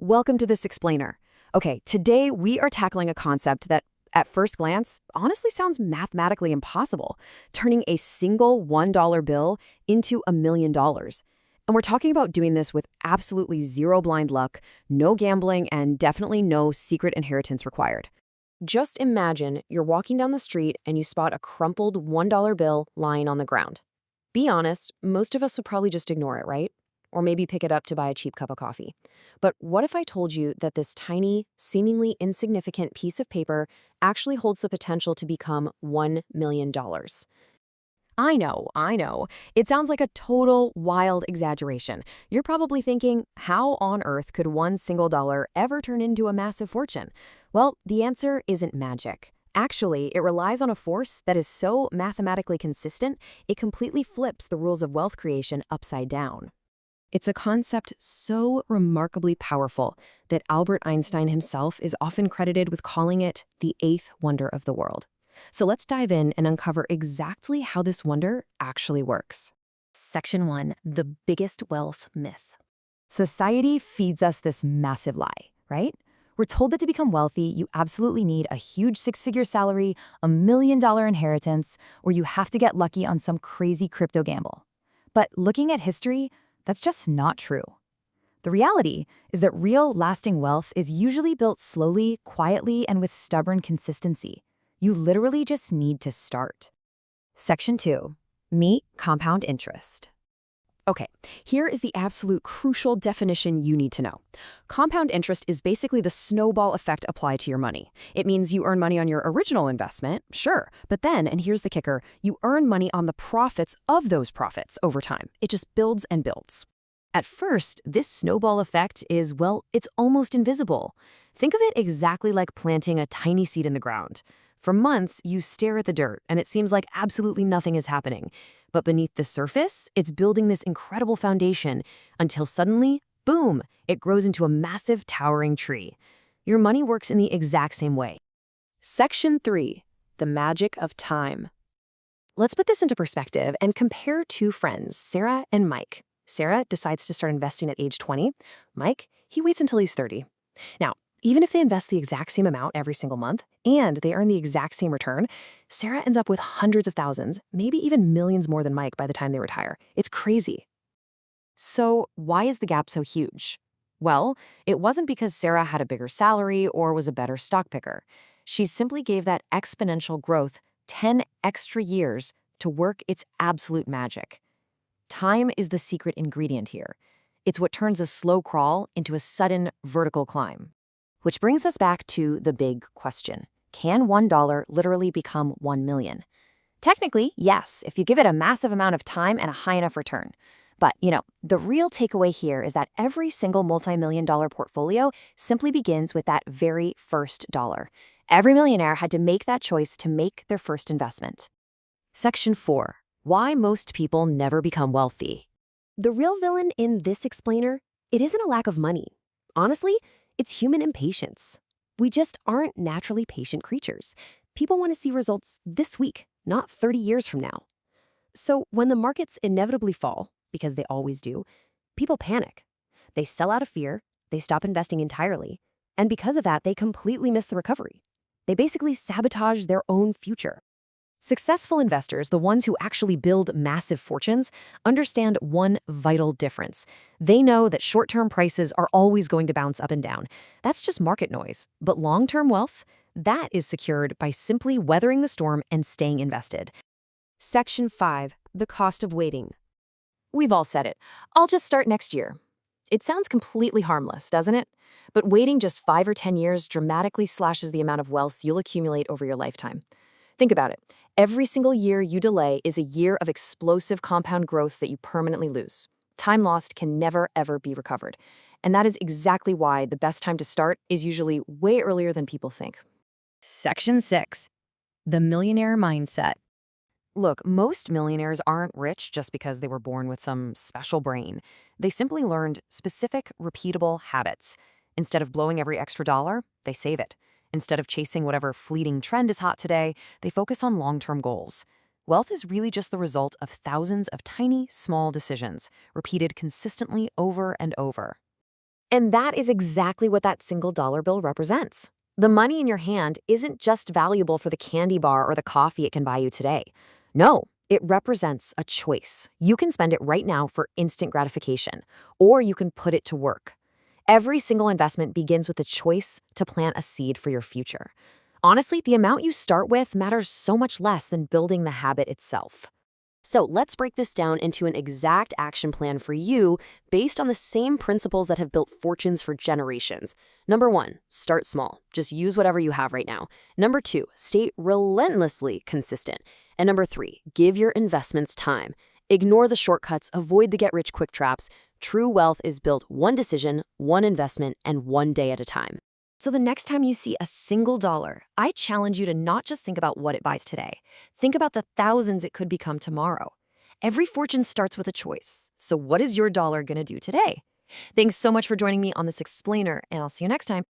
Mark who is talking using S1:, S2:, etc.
S1: Welcome to This Explainer. Okay, today we are tackling a concept that, at first glance, honestly sounds mathematically impossible, turning a single $1 bill into $1 million. And we're talking about doing this with absolutely zero blind luck, no gambling, and definitely no secret inheritance required. Just imagine you're walking down the street and you spot a crumpled $1 bill lying on the ground. Be honest, most of us would probably just ignore it, right? Or maybe pick it up to buy a cheap cup of coffee. But what if I told you that this tiny, seemingly insignificant piece of paper actually holds the potential to become $1 million? I know. It sounds like a total wild exaggeration. You're probably thinking, how on earth could one single dollar ever turn into a massive fortune? Well, the answer isn't magic. Actually, it relies on a force that is so mathematically consistent, it completely flips the rules of wealth creation upside down. It's a concept so remarkably powerful that Albert Einstein himself is often credited with calling it the eighth wonder of the world. So let's dive in and uncover exactly how this wonder actually works. Section 1, the biggest wealth myth. Society feeds us this massive lie, right? We're told that to become wealthy, you absolutely need a huge six-figure salary, $1 million inheritance, or you have to get lucky on some crazy crypto gamble. But looking at history, that's just not true. The reality is that real, lasting wealth is usually built slowly, quietly, and with stubborn consistency. You literally just need to start. Section 2. Meet compound interest. Okay, here is the absolute crucial definition you need to know. Compound interest is basically the snowball effect applied to your money. It means you earn money on your original investment, sure, but then, and here's the kicker, you earn money on the profits of those profits over time. It just builds and builds. At first, this snowball effect is, well, it's almost invisible. Think of it exactly like planting a tiny seed in the ground. For months, you stare at the dirt, and it seems like absolutely nothing is happening. But beneath the surface, it's building this incredible foundation until suddenly, boom, it grows into a massive, towering tree. Your money works in the exact same way. Section 3. The magic of time. Let's put this into perspective and compare two friends, Sarah and Mike. Sarah decides to start investing at age 20. Mike, he waits until he's 30. Now, even if they invest the exact same amount every single month and they earn the exact same return, Sarah ends up with hundreds of thousands, maybe even millions more than Mike by the time they retire. It's crazy. So why is the gap so huge? Well, it wasn't because Sarah had a bigger salary or was a better stock picker. She simply gave that exponential growth 10 extra years to work its absolute magic. Time is the secret ingredient here. It's what turns a slow crawl into a sudden vertical climb. Which brings us back to the big question. Can $1 literally become 1 million? Technically, yes, if you give it a massive amount of time and a high enough return. But, the real takeaway here is that every single multi-million-dollar portfolio simply begins with that very first dollar. Every millionaire had to make that choice to make their first investment. Section 4. Why most people never become wealthy. The real villain in this explainer, it isn't a lack of money. Honestly, it's human impatience. We just aren't naturally patient creatures. People want to see results this week, not 30 years from now. So when the markets inevitably fall, because they always do, people panic. They sell out of fear, they stop investing entirely, and because of that, they completely miss the recovery. They basically sabotage their own future. Successful investors, the ones who actually build massive fortunes, understand one vital difference. They know that short-term prices are always going to bounce up and down. That's just market noise. But long-term wealth, that is secured by simply weathering the storm and staying invested. Section 5. The cost of waiting. We've all said it. I'll just start next year. It sounds completely harmless, doesn't it? But waiting just 5 or 10 years dramatically slashes the amount of wealth you'll accumulate over your lifetime. Think about it. Every single year you delay is a year of explosive compound growth that you permanently lose. Time lost can never, ever be recovered. And that is exactly why the best time to start is usually way earlier than people think. Section 6. The millionaire mindset. Look, most millionaires aren't rich just because they were born with some special brain. They simply learned specific, repeatable habits. Instead of blowing every extra dollar, they save it. Instead of chasing whatever fleeting trend is hot today, they focus on long-term goals. Wealth is really just the result of thousands of tiny, small decisions, repeated consistently over and over. And that is exactly what that single dollar bill represents. The money in your hand isn't just valuable for the candy bar or the coffee it can buy you today. No, it represents a choice. You can spend it right now for instant gratification, or you can put it to work. Every single investment begins with a choice to plant a seed for your future. Honestly, the amount you start with matters so much less than building the habit itself. So let's break this down into an exact action plan for you based on the same principles that have built fortunes for generations. Number 1, start small. Just use whatever you have right now. Number 2, stay relentlessly consistent. And number 3, give your investments time. Ignore the shortcuts, avoid the get-rich-quick traps. True wealth is built one decision, one investment, and one day at a time. So the next time you see a single dollar, I challenge you to not just think about what it buys today. Think about the thousands it could become tomorrow. Every fortune starts with a choice. So what is your dollar going to do today? Thanks so much for joining me on this explainer, and I'll see you next time.